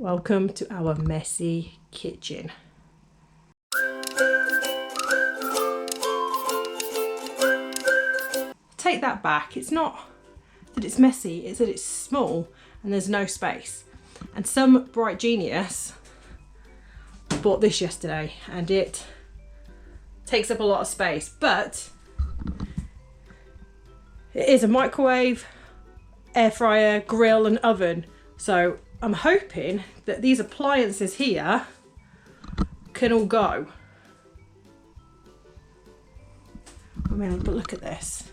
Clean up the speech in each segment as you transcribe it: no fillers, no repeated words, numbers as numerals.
Welcome to our messy kitchen. Take that back. It's not that it's messy, it's that it's small and there's no space. And some bright genius bought this yesterday and it takes up a lot of space, but it is a microwave, air fryer, grill and oven. So I'm hoping that these appliances here can all go. I mean, but look at this.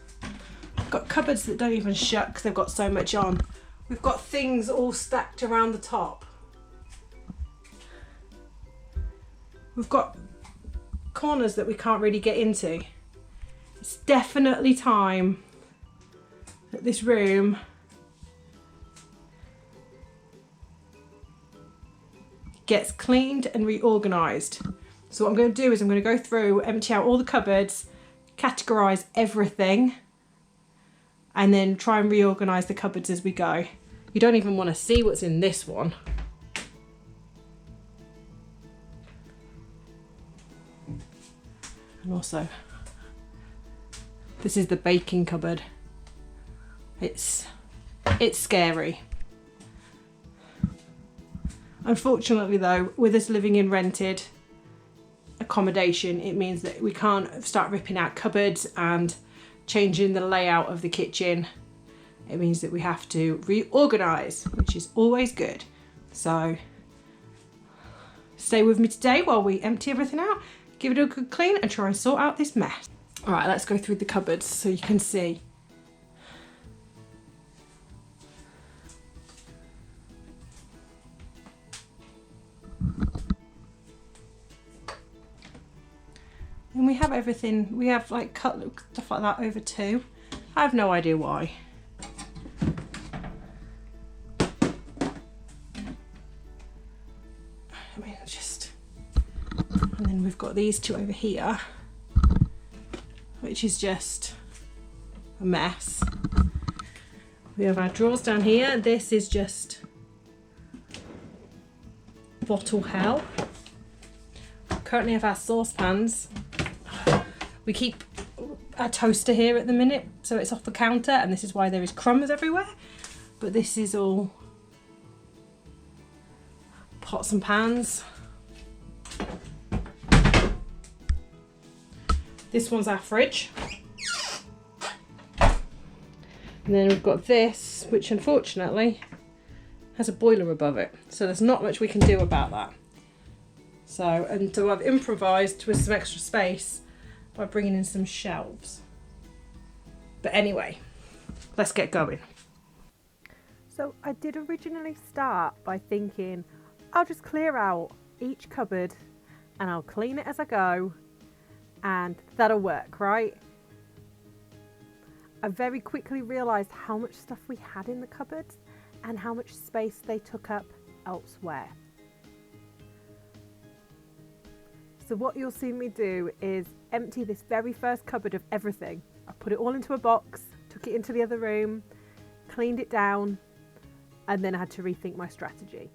I've got cupboards that don't even shut because they've got so much on. We've got things all stacked around the top. We've got corners that we can't really get into. It's definitely time that this room gets cleaned and reorganised. So what I'm going to do is I'm going to go through, empty out all the cupboards, categorise everything, and then try and reorganise the cupboards as we go. You don't even want to see what's in this one. And also, this is the baking cupboard. It's scary. Unfortunately though, with us living in rented accommodation, it means that we can't start ripping out cupboards and changing the layout of the kitchen. It means that we have to reorganise, which is always good. So stay with me today while we empty everything out, give it a good clean and try and sort out this mess. All right, let's go through the cupboards so you can see. And we have everything, we have like cut stuff like that over two. I have no idea why. I mean, just, and then we've got these two over here, which is just a mess. We have our drawers down here. This is just bottle hell. Currently have our saucepans. We keep our toaster here at the minute, so it's off the counter, and this is why there is crumbs everywhere. But this is all pots and pans. This one's our fridge. And then we've got this, which unfortunately has a boiler above it. So there's not much we can do about that. So I've improvised with some extra space by bringing in some shelves. But anyway, let's get going. So I did originally start by thinking, I'll just clear out each cupboard and I'll clean it as I go and that'll work, right? I very quickly realised how much stuff we had in the cupboards and how much space they took up elsewhere. So what you'll see me do is empty this very first cupboard of everything. I put it all into a box, took it into the other room, cleaned it down, and then I had to rethink my strategy.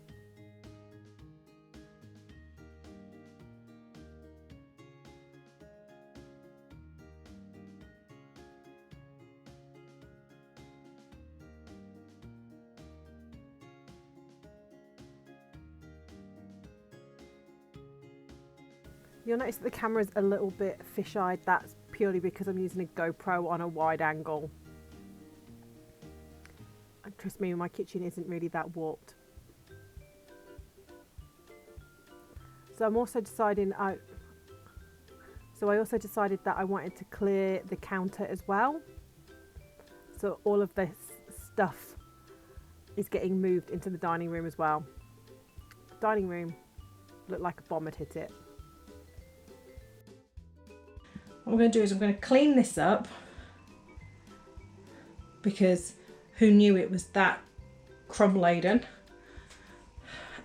You'll notice that the camera's a little bit fish-eyed. That's purely because I'm using a GoPro on a wide angle. And trust me, my kitchen isn't really that warped. So I also decided that I wanted to clear the counter as well. So all of this stuff is getting moved into the dining room as well. The dining room looked like a bomb had hit it. What I'm going to do is I'm going to clean this up because who knew it was that crumb laden,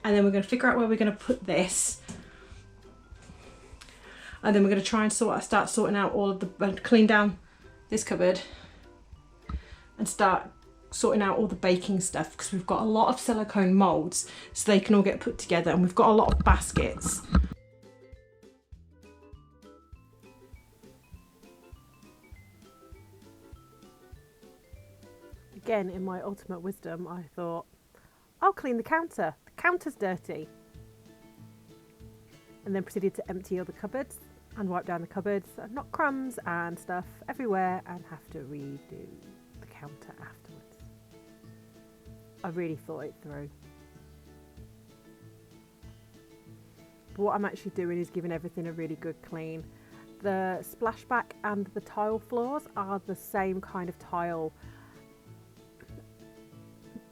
and then we're going to figure out where we're going to put this, and then we're going to try and start sorting out all of the, clean down this cupboard and start sorting out all the baking stuff because we've got a lot of silicone moulds so they can all get put together, and we've got a lot of baskets. Again, in my ultimate wisdom, I thought, I'll clean the counter. The counter's dirty. And then proceeded to empty all the cupboards and wipe down the cupboards and knock crumbs and stuff everywhere and have to redo the counter afterwards. I really thought it through. But what I'm actually doing is giving everything a really good clean. The splashback and the tile floors are the same kind of tile.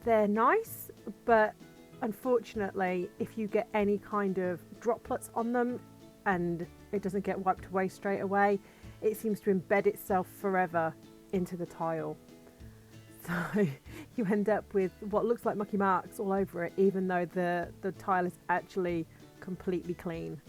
They're nice, but unfortunately, if you get any kind of droplets on them and it doesn't get wiped away straight away, it seems to embed itself forever into the tile. So you end up with what looks like mucky marks all over it, even though the tile is actually completely clean.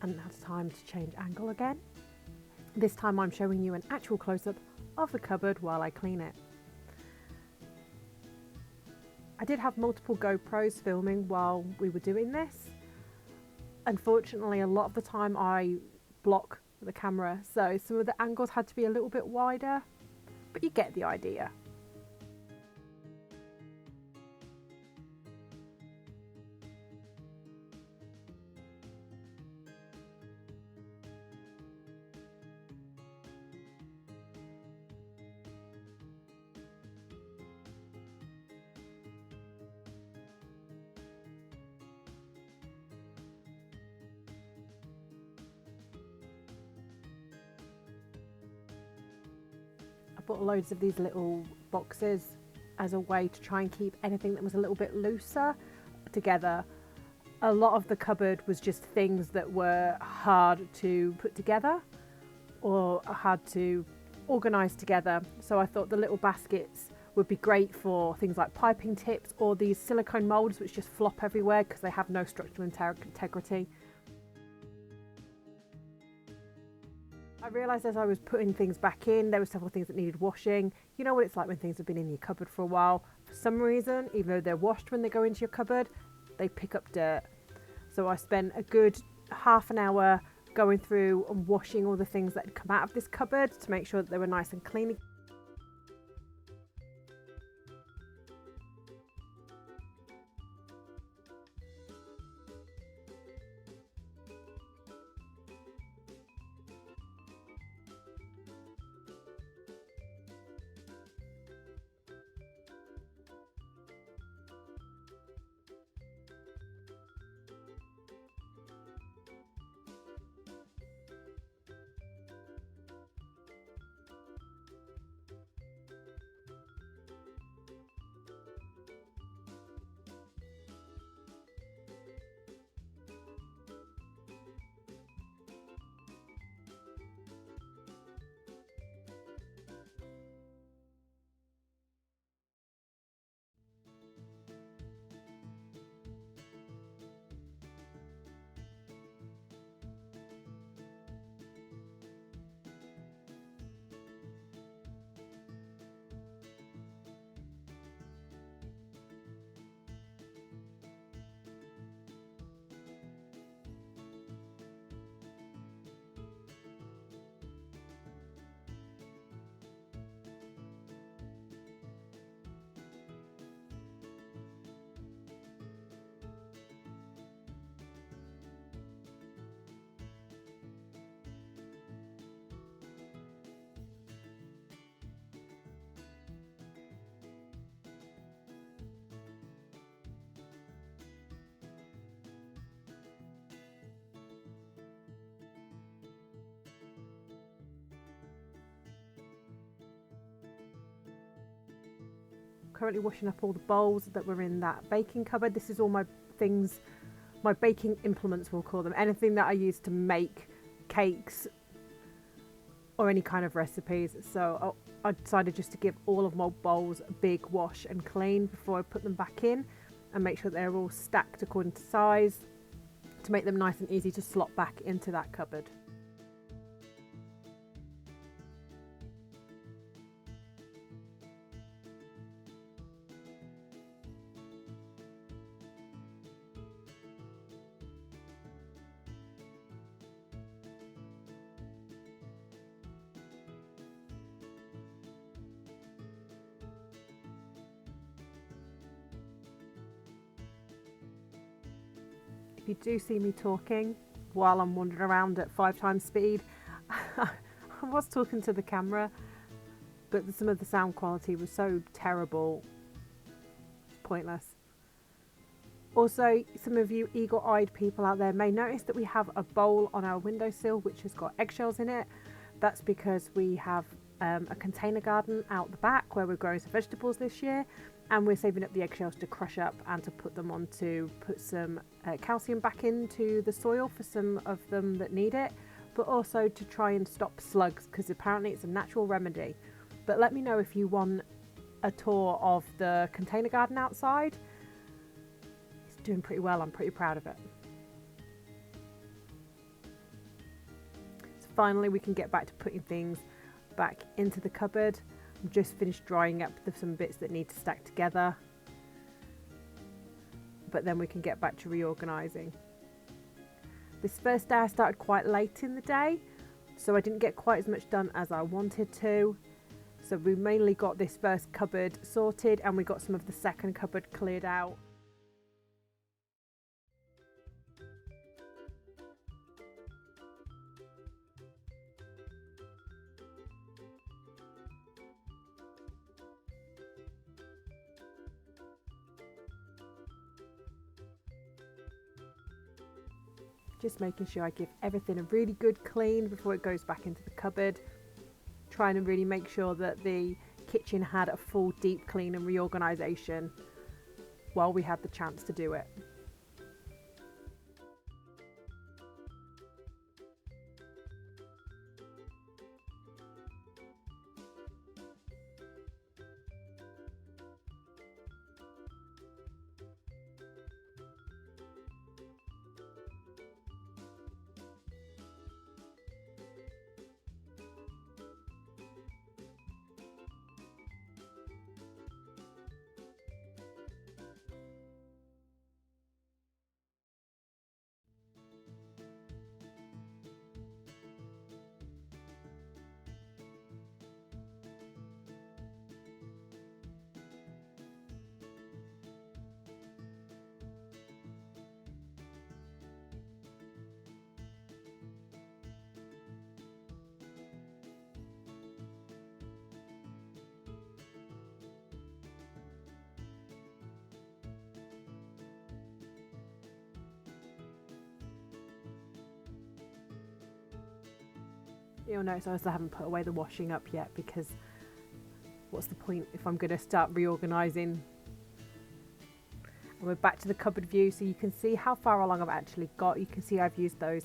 And now it's time to change angle again. This time I'm showing you an actual close-up of the cupboard while I clean it. I did have multiple GoPros filming while we were doing this. Unfortunately, a lot of the time I block the camera, so some of the angles had to be a little bit wider, but you get the idea. I bought loads of these little boxes as a way to try and keep anything that was a little bit looser together. A lot of the cupboard was just things that were hard to put together or hard to organise together. So I thought the little baskets would be great for things like piping tips or these silicone moulds which just flop everywhere because they have no structural integrity. I realised as I was putting things back in, there were several things that needed washing. You know what it's like when things have been in your cupboard for a while. For some reason, even though they're washed when they go into your cupboard, they pick up dirt. So I spent a good half an hour going through and washing all the things that had come out of this cupboard to make sure that they were nice and clean. currently washing up all the bowls that were in that baking cupboard. This is all my things, my baking implements we'll call them, anything that I use to make cakes or any kind of recipes. So I decided just to give all of my bowls a big wash and clean before I put them back in, and make sure they're all stacked according to size to make them nice and easy to slot back into that cupboard. If you do see me talking while I'm wandering around at 5 times speed, I was talking to the camera, but some of the sound quality was so terrible, it's pointless. Also, some of you eagle-eyed people out there may notice that we have a bowl on our windowsill which has got eggshells in it. That's because we have a container garden out the back where we're growing some vegetables this year, and we're saving up the eggshells to crush up and to put them on to put some calcium back into the soil for some of them that need it, but also to try and stop slugs, because apparently it's a natural remedy. But let me know if you want a tour of the container garden outside. It's doing pretty well, I'm pretty proud of it. So finally we can get back to putting things back into the cupboard. I've just finished drying up some bits that need to stack together, but then we can get back to reorganising. This first day I started quite late in the day, so I didn't get quite as much done as I wanted to. So we mainly got this first cupboard sorted, and we got some of the second cupboard cleared out. Just making sure I give everything a really good clean before it goes back into the cupboard. Trying to really make sure that the kitchen had a full deep clean and reorganisation while we had the chance to do it. You'll notice I also haven't put away the washing up yet, because what's the point if I'm going to start reorganising? And we're back to the cupboard view, so you can see how far along I've actually got. You can see I've used those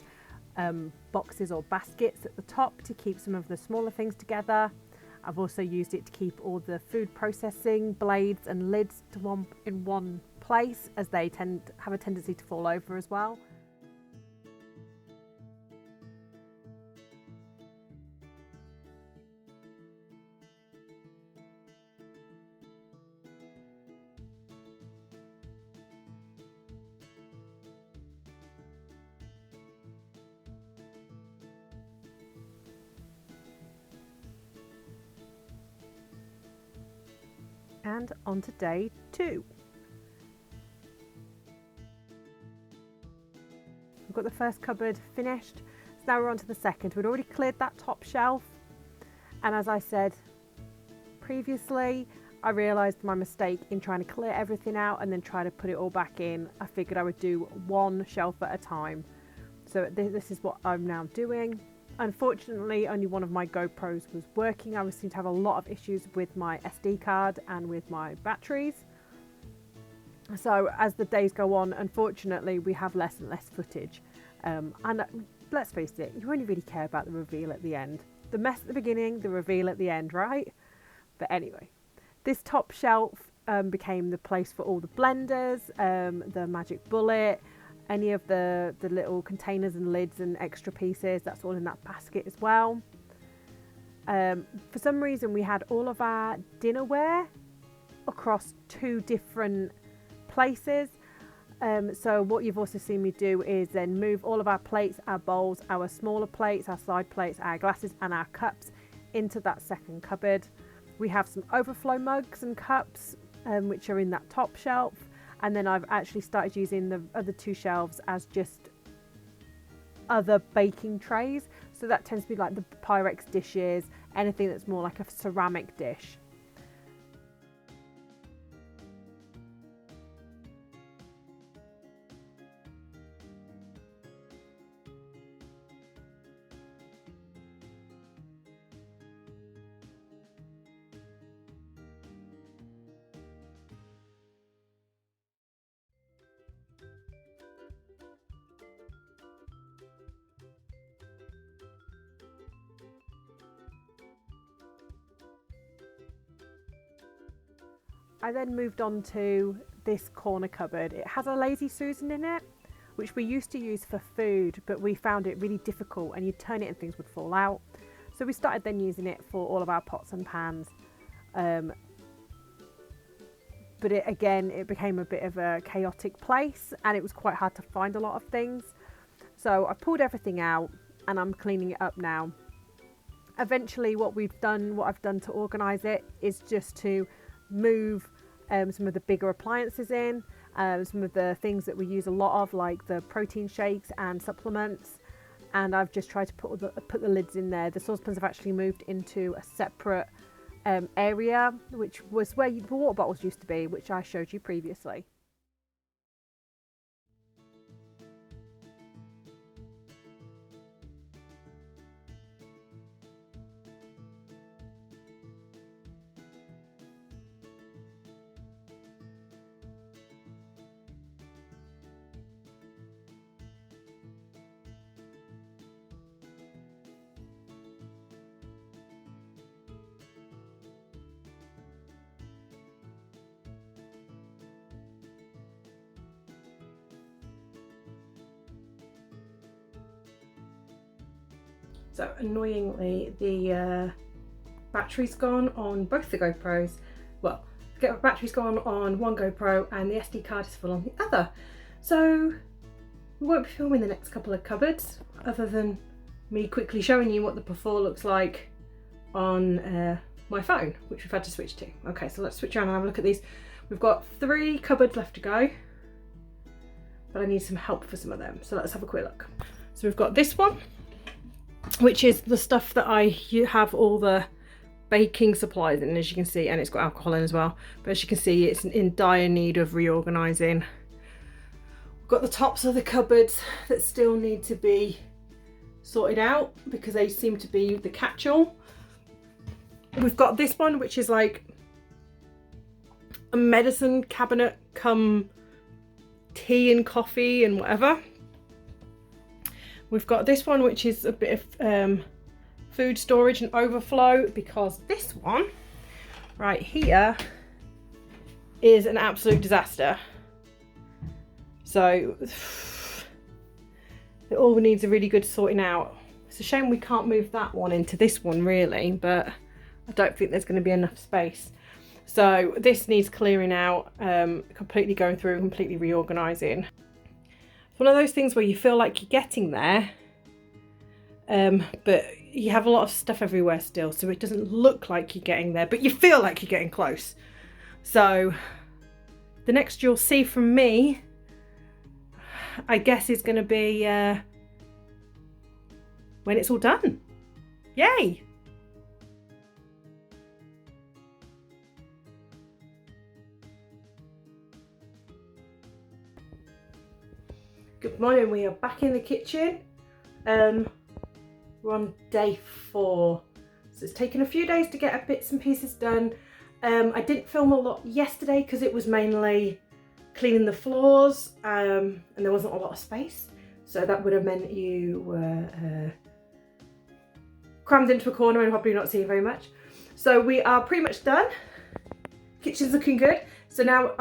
boxes or baskets at the top to keep some of the smaller things together. I've also used it to keep all the food processing blades and lids in one place, as they have a tendency to fall over as well. And on to day 2. We've got the first cupboard finished, so now we're on to the second. We'd already cleared that top shelf, and as I said previously, I realised my mistake in trying to clear everything out and then try to put it all back in. I figured I would do one shelf at a time. So this is what I'm now doing. Unfortunately, only one of my GoPros was working. I seem to have a lot of issues with my SD card and with my batteries. So as the days go on, unfortunately, we have less and less footage. And let's face it, you only really care about the reveal at the end. The mess at the beginning, the reveal at the end, right? But anyway, this top shelf became the place for all the blenders, the magic bullet, any of the little containers and lids and extra pieces. That's all in that basket as well. For some reason, we had all of our dinnerware across 2 different places. So what you've also seen me do is then move all of our plates, our bowls, our smaller plates, our side plates, our glasses and our cups into that second cupboard. We have some overflow mugs and cups which are in that top shelf, and then I've actually started using the other 2 shelves as just other baking trays. So that tends to be like the Pyrex dishes, anything that's more like a ceramic dish. I then moved on to this corner cupboard. It has a Lazy Susan in it, which we used to use for food, but we found it really difficult, and you'd turn it and things would fall out. So we started then using it for all of our pots and pans. But it became a bit of a chaotic place, and it was quite hard to find a lot of things. So I pulled everything out and I'm cleaning it up now. Eventually what I've done to organise it is just to move some of the bigger appliances in, some of the things that we use a lot of, like the protein shakes and supplements, and I've just tried to put the lids in there. The saucepans have actually moved into a separate area, which was where the water bottles used to be, which I showed you previously. So annoyingly, the battery's gone on both the GoPros. Well, the battery's gone on one GoPro and the SD card is full on the other. So we won't be filming the next couple of cupboards, other than me quickly showing you what the before looks like on my phone, which we've had to switch to. Okay, so let's switch around and have a look at these. We've got 3 cupboards left to go, but I need some help for some of them. So let's have a quick look. So we've got this one, which is the stuff that I have all the baking supplies in, as you can see, and it's got alcohol in as well. But as you can see, it's in dire need of reorganising. We've got the tops of the cupboards that still need to be sorted out because they seem to be the catch-all. We've got this one, which is like a medicine cabinet come tea and coffee and whatever. We've got this one, which is a bit of food storage and overflow, because this one right here is an absolute disaster. So it all needs a really good sorting out. It's a shame we can't move that one into this one really, but I don't think there's going to be enough space. So this needs clearing out, completely going through and completely reorganising. It's one of those things where you feel like you're getting there, but you have a lot of stuff everywhere still, so it doesn't look like you're getting there, but you feel like you're getting close. So the next you'll see from me, I guess, is going to be when it's all done. Yay! Good morning, we are back in the kitchen. We're We're on day 4. So it's taken a few days to get bits and pieces done. I didn't film a lot yesterday because it was mainly cleaning the floors and there wasn't a lot of space. So that would have meant you were crammed into a corner and probably not seeing very much. So we are pretty much done. Kitchen's looking good. So now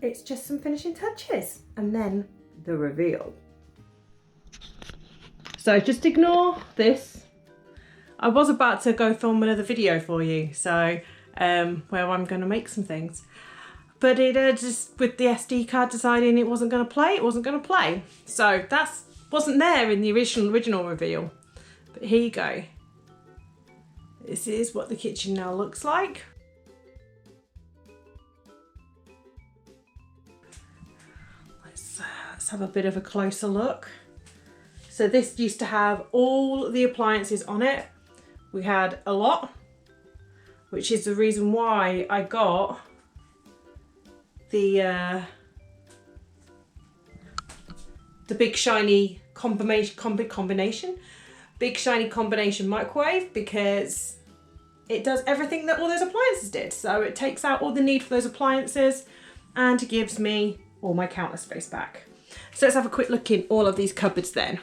it's just some finishing touches and then the reveal. So just ignore this. I was about to go film another video for you, so where I'm going to make some things. But it just, with the SD card deciding it wasn't going to play, it wasn't going to play. So that wasn't there in the original reveal. But here you go. This is what the kitchen now looks like. Let's have a bit of a closer look. So this used to have all the appliances on it. We had a lot, which is the reason why I got the big shiny combination microwave, because it does everything that all those appliances did. So it takes out all the need for those appliances and gives me all my counter space back. So let's have a quick look in all of these cupboards then.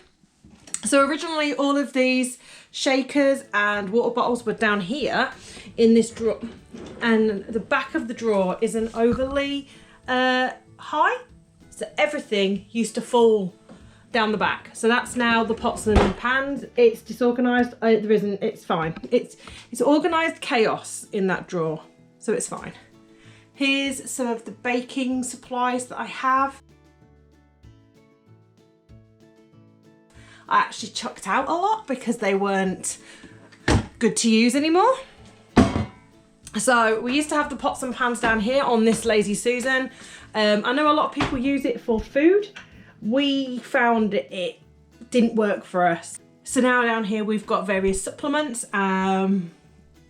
So originally all of these shakers and water bottles were down here in this drawer, and the back of the drawer isn't overly high, so everything used to fall down the back. So that's now the pots and pans. It's disorganised. There isn't. It's fine. It's organised chaos in that drawer, so it's fine. Here's some of the baking supplies that I have. I actually chucked out a lot because they weren't good to use anymore. So we used to have the pots and pans down here on this Lazy Susan. I know a lot of people use it for food. We found it didn't work for us. So now down here we've got various supplements and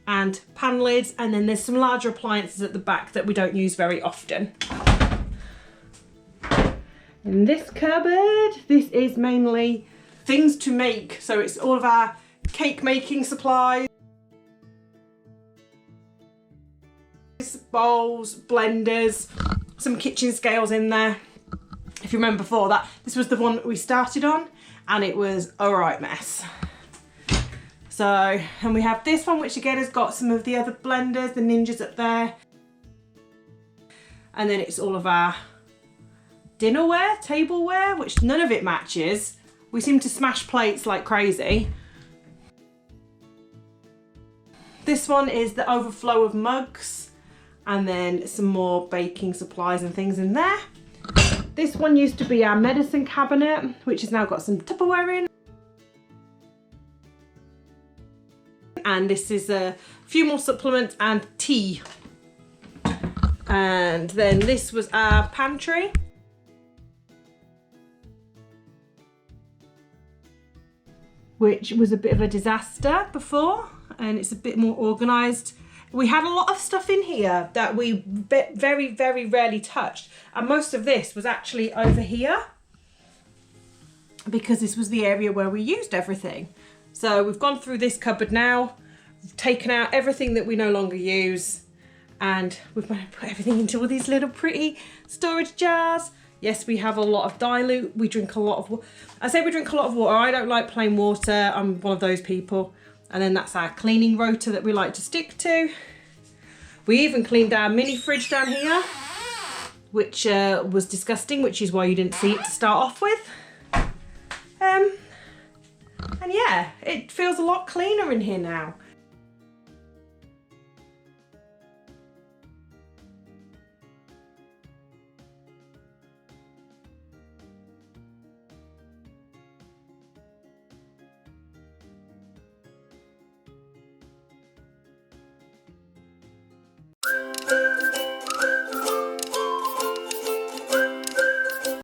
pan lids, and then there's some larger appliances at the back that we don't use very often. In this cupboard, this is mainly things to make. So it's all of our cake making supplies, bowls, blenders, some kitchen scales in there. If you remember before that, this was the one that we started on and it was a right mess. So, and we have this one, which again has got some of the other blenders, the Ninjas up there. And then it's all of our dinnerware, tableware, which none of it matches. We seem to smash plates like crazy. This one is the overflow of mugs, and then some more baking supplies and things in there. This one used to be our medicine cabinet, which has now got some Tupperware in. And this is a few more supplements and tea. And then this was our pantry. Which was a bit of a disaster before, and it's a bit more organised. We had a lot of stuff in here that we very, very rarely touched, and most of this was actually over here because this was the area where we used everything. So we've gone through this cupboard now, we've taken out everything that we no longer use, and we've put everything into all these little pretty storage jars. Yes, we have a lot of dilute. We drink a lot of water. I say we drink a lot of water. I don't like plain water. I'm one of those people. And then that's our cleaning rotor that we like to stick to. We even cleaned our mini fridge down here, which was disgusting, which is why you didn't see it to start off with. And yeah, it feels a lot cleaner in here now.